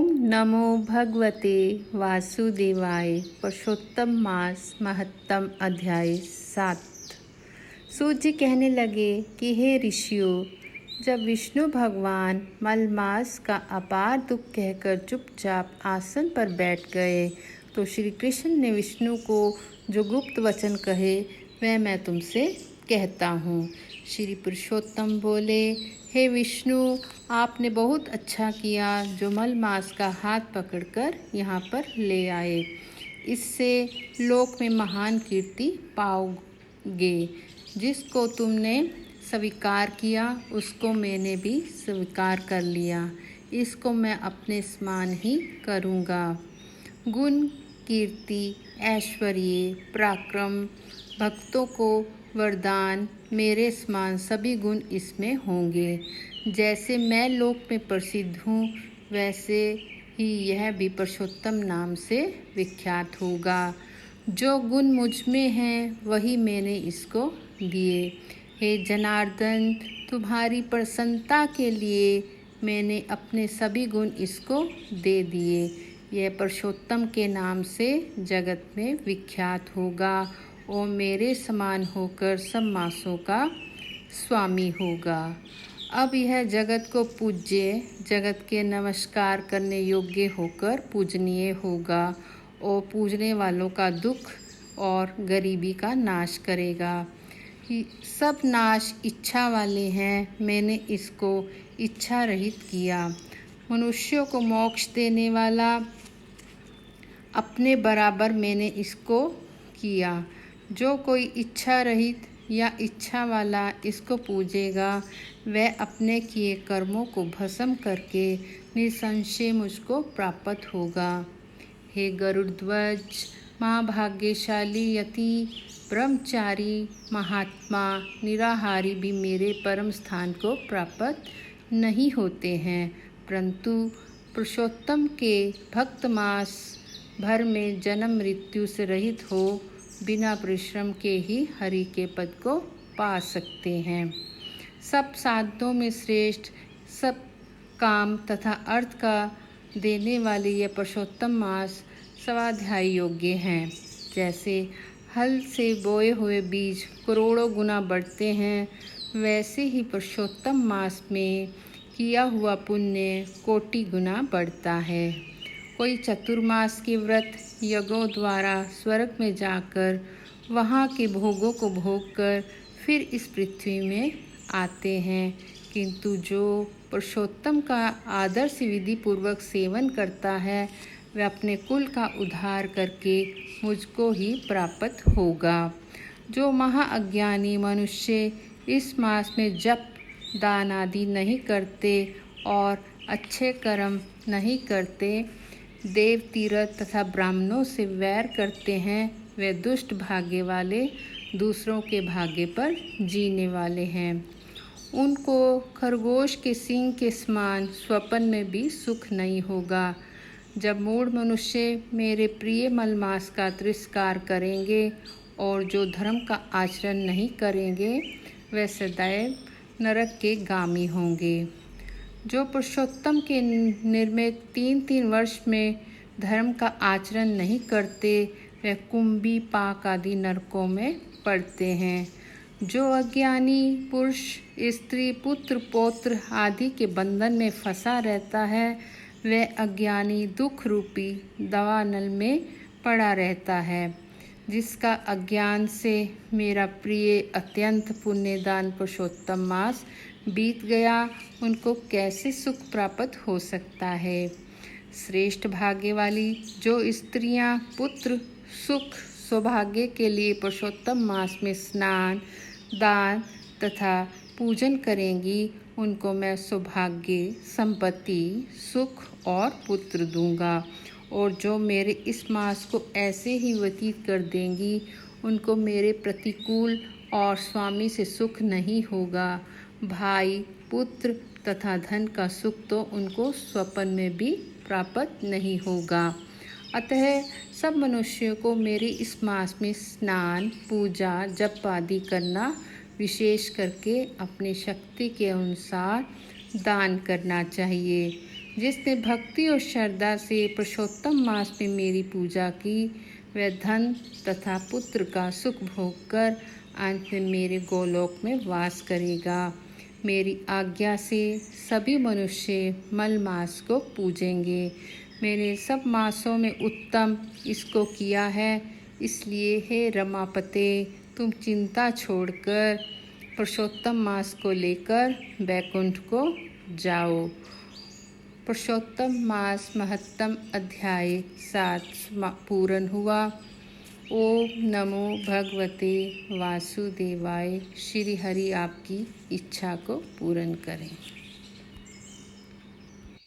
ओम नमो भगवते वासुदेवाय। पुरुषोत्तम मास महत्तम अध्याय 7। सूत जी कहने लगे कि हे ऋषियों, जब विष्णु भगवान मलमास का अपार दुख कहकर चुपचाप आसन पर बैठ गए तो श्री कृष्ण ने विष्णु को जो गुप्त वचन कहे वह मैं तुमसे कहता हूँ। श्री पुरुषोत्तम बोले, हे विष्णु, आपने बहुत अच्छा किया जो मलमास का हाथ पकड़कर यहाँ पर ले आए। इससे लोक में महान कीर्ति पाओगे। जिसको तुमने स्वीकार किया उसको मैंने भी स्वीकार कर लिया। इसको मैं अपने समान ही करूँगा। गुण, कीर्ति, ऐश्वर्य, पराक्रम, भक्तों को वरदान, मेरे समान सभी गुण इसमें होंगे। जैसे मैं लोक में प्रसिद्ध हूँ वैसे ही यह भी पुरुषोत्तम नाम से विख्यात होगा। जो गुण मुझ में हैं वही मैंने इसको दिए। हे जनार्दन, तुम्हारी प्रसन्नता के लिए मैंने अपने सभी गुण इसको दे दिए। यह पुरुषोत्तम के नाम से जगत में विख्यात होगा और मेरे समान होकर सब मासों का स्वामी होगा। अब यह जगत को पूज्य, जगत के नमस्कार करने योग्य होकर पूजनीय होगा और पूजने वालों का दुख और गरीबी का नाश करेगा। सब नाश इच्छा वाले हैं, मैंने इसको इच्छा रहित किया। मनुष्यों को मोक्ष देने वाला अपने बराबर मैंने इसको किया। जो कोई इच्छा रहित या इच्छा वाला इसको पूजेगा वह अपने किए कर्मों को भस्म करके निसंशय मुझको प्राप्त होगा। हे गरुड़ध्वज, महाभाग्यशाली यति, ब्रह्मचारी, महात्मा, निराहारी भी मेरे परम स्थान को प्राप्त नहीं होते हैं, परंतु पुरुषोत्तम के भक्त मास भर में जन्म मृत्यु से रहित हो बिना परिश्रम के ही हरि के पद को पा सकते हैं। सब साधनों में श्रेष्ठ, सब काम तथा अर्थ का देने वाले यह पुरुषोत्तम मास स्वाध्याय योग्य हैं। जैसे हल से बोए हुए बीज करोड़ों गुना बढ़ते हैं, वैसे ही पुरुषोत्तम मास में किया हुआ पुण्य कोटि गुना बढ़ता है। कोई चतुर्मास के व्रत यज्ञों द्वारा स्वर्ग में जाकर वहाँ के भोगों को भोग कर फिर इस पृथ्वी में आते हैं, किंतु जो पुरुषोत्तम का आदर्श विधि पूर्वक सेवन करता है वह अपने कुल का उद्धार करके मुझको ही प्राप्त होगा। जो महाअज्ञानी मनुष्य इस मास में जप, दान आदि नहीं करते और अच्छे कर्म नहीं करते, देव, तीर्थ तथा ब्राह्मणों से वैर करते हैं, वे दुष्ट भाग्य वाले दूसरों के भाग्य पर जीने वाले हैं। उनको खरगोश के सींग के समान स्वप्न में भी सुख नहीं होगा। जब मूढ़ मनुष्य मेरे प्रिय मलमास का तिरस्कार करेंगे और जो धर्म का आचरण नहीं करेंगे वे सदैव नरक के गामी होंगे। जो पुरुषोत्तम के निर्मित 3-3 वर्ष में धर्म का आचरण नहीं करते वे कुंभी, पाक आदि नरकों में पड़ते हैं। जो अज्ञानी पुरुष स्त्री, पुत्र, पौत्र आदि के बंधन में फंसा रहता है वह अज्ञानी दुख रूपी दावानल में पड़ा रहता है। जिसका अज्ञान से मेरा प्रिय अत्यंत पुण्यदान पुरुषोत्तम मास बीत गया, उनको कैसे सुख प्राप्त हो सकता है। श्रेष्ठ भाग्य वाली जो स्त्रियां पुत्र, सुख, सौभाग्य के लिए पुरुषोत्तम मास में स्नान, दान तथा पूजन करेंगी, उनको मैं सौभाग्य, संपत्ति, सुख और पुत्र दूंगा। और जो मेरे इस मास को ऐसे ही व्यतीत कर देंगी, उनको मेरे प्रतिकूल और स्वामी से सुख नहीं होगा। भाई, पुत्र तथा धन का सुख तो उनको स्वप्न में भी प्राप्त नहीं होगा। अतः सब मनुष्यों को मेरे इस मास में स्नान, पूजा, जप आदि करना, विशेष करके अपनी शक्ति के अनुसार दान करना चाहिए। जिसने भक्ति और श्रद्धा से पुरुषोत्तम मास में मेरी पूजा की, वह धन तथा पुत्र का सुख भोग कर अंत में मेरे गोलोक में वास करेगा। मेरी आज्ञा से सभी मनुष्य मल मास को पूजेंगे। मैंने सब मासों में उत्तम इसको किया है, इसलिए हे रमापते, तुम चिंता छोड़कर पुरुषोत्तम मास को लेकर बैकुंठ को जाओ। पुरुषोत्तम मास महत्तम अध्याय 7 पूर्ण हुआ। ओम नमो भगवते वासुदेवाय। श्री हरि आपकी इच्छा को पूर्ण करें।